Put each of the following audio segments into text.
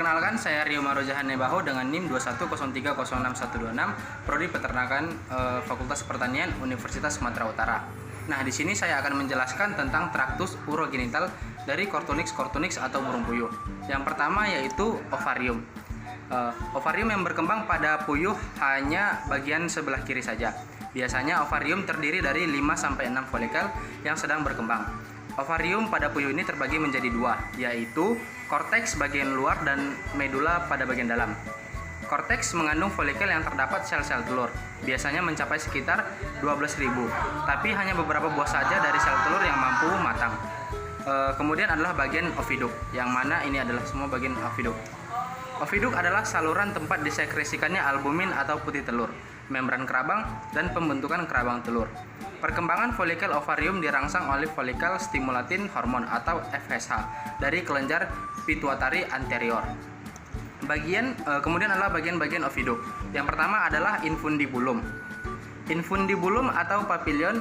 Perkenalkan, saya Rio Marojahan Nebaho dengan NIM 2103066126, Prodi Peternakan Fakultas Pertanian Universitas Sumatera Utara. Nah, di sini saya akan menjelaskan tentang traktus urogenital dari Cortunix atau burung puyuh. Yang pertama yaitu ovarium. Ovarium yang berkembang pada puyuh hanya bagian sebelah kiri saja. Biasanya ovarium terdiri dari 5-6 folikel yang sedang berkembang. Ovarium pada puyuh ini terbagi menjadi dua, yaitu korteks bagian luar dan medula pada bagian dalam. Korteks mengandung folikel yang terdapat sel-sel telur, biasanya mencapai sekitar 12.000, tapi hanya beberapa buah saja dari sel telur yang mampu matang. Kemudian adalah bagian oviduk, yang mana ini adalah semua bagian oviduk. Oviduk adalah saluran tempat disekresikannya albumin atau putih telur, membran kerabang, dan pembentukan kerabang telur. Perkembangan folikel ovarium dirangsang oleh folikel stimulatin hormon atau FSH dari kelenjar pituitari anterior. Kemudian adalah bagian-bagian oviduk. Yang pertama adalah infundibulum. Infundibulum atau papilion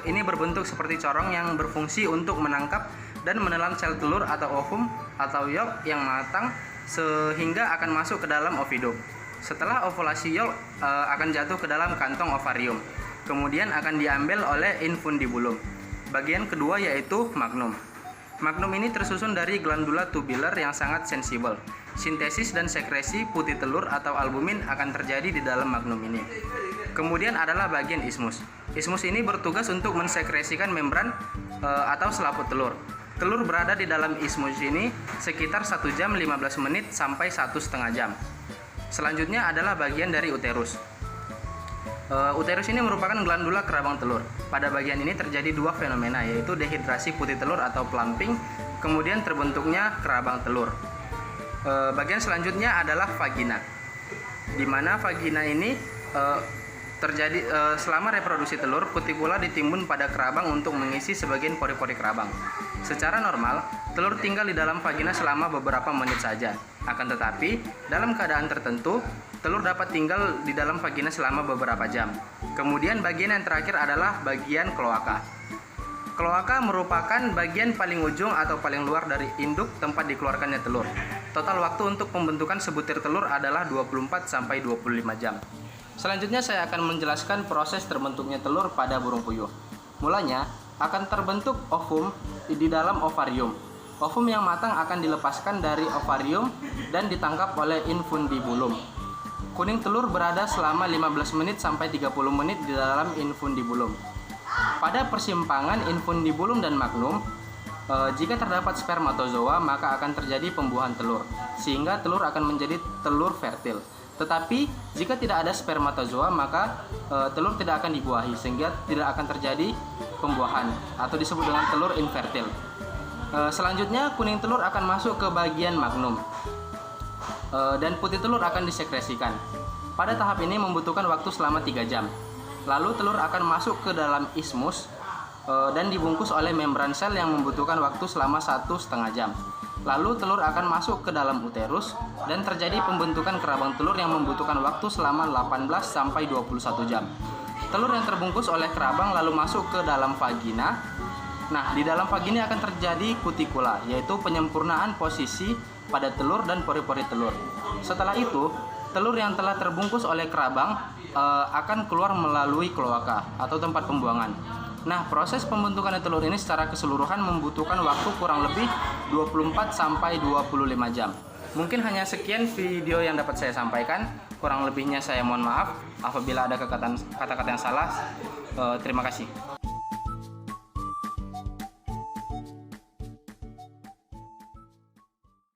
ini berbentuk seperti corong yang berfungsi untuk menangkap dan menelan sel telur atau ovum atau yolk yang matang sehingga akan masuk ke dalam oviduk. Setelah ovulasi yolk akan jatuh ke dalam kantong ovarium. Kemudian akan diambil oleh infundibulum. Bagian kedua yaitu magnum. Magnum ini tersusun dari glandula tubular yang sangat sensibel. Sintesis dan sekresi putih telur atau albumin akan terjadi di dalam magnum ini. Kemudian adalah bagian ismus. Ismus ini bertugas untuk mensekresikan membran atau selaput telur. Telur berada di dalam ismus ini sekitar 1 jam 15 menit sampai 1,5 jam. Selanjutnya adalah bagian dari uterus. Uterus ini merupakan glandula kerabang telur. Pada bagian ini terjadi dua fenomena, yaitu dehidrasi putih telur atau plumping, kemudian terbentuknya kerabang telur. Bagian selanjutnya adalah vagina, di mana vagina ini terjadi selama reproduksi telur, kutikula ditimbun pada kerabang untuk mengisi sebagian pori-pori kerabang. Secara normal, telur tinggal di dalam vagina selama beberapa menit saja. Akan tetapi, dalam keadaan tertentu, telur dapat tinggal di dalam vagina selama beberapa jam. Kemudian bagian yang terakhir adalah bagian kloaka. Kloaka merupakan bagian paling ujung atau paling luar dari induk tempat dikeluarkannya telur. Total waktu untuk pembentukan sebutir telur adalah 24-25 jam. Selanjutnya saya akan menjelaskan proses terbentuknya telur pada burung puyuh. Mulanya akan terbentuk ovum di dalam ovarium. Ovum yang matang akan dilepaskan dari ovarium dan ditangkap oleh infundibulum. Kuning telur berada selama 15 menit sampai 30 menit di dalam infundibulum. Pada persimpangan infundibulum dan magnum, jika terdapat spermatozoa maka akan terjadi pembuahan telur, sehingga telur akan menjadi telur fertil. Tetapi jika tidak ada spermatozoa maka telur tidak akan dibuahi, sehingga tidak akan terjadi pembuahan atau disebut dengan telur infertil. Selanjutnya kuning telur akan masuk ke bagian magnum dan putih telur akan disekresikan. Pada tahap ini membutuhkan waktu selama 3 jam. Lalu telur akan masuk ke dalam ismus dan dibungkus oleh membran sel yang membutuhkan waktu selama 1,5 jam. Lalu telur akan masuk ke dalam uterus dan terjadi pembentukan kerabang telur yang membutuhkan waktu selama 18-21 jam. Telur yang terbungkus oleh kerabang lalu masuk ke dalam vagina. Nah, di dalam vagina akan terjadi kutikula, yaitu penyempurnaan posisi pada telur dan pori-pori telur. Setelah itu, telur yang telah terbungkus oleh kerabang akan keluar melalui kloaka atau tempat pembuangan. Nah, proses pembentukan telur ini secara keseluruhan membutuhkan waktu kurang lebih 24-25 jam. Mungkin hanya sekian video yang dapat saya sampaikan. Kurang lebihnya saya mohon maaf apabila ada kata-kata yang salah. Terima kasih.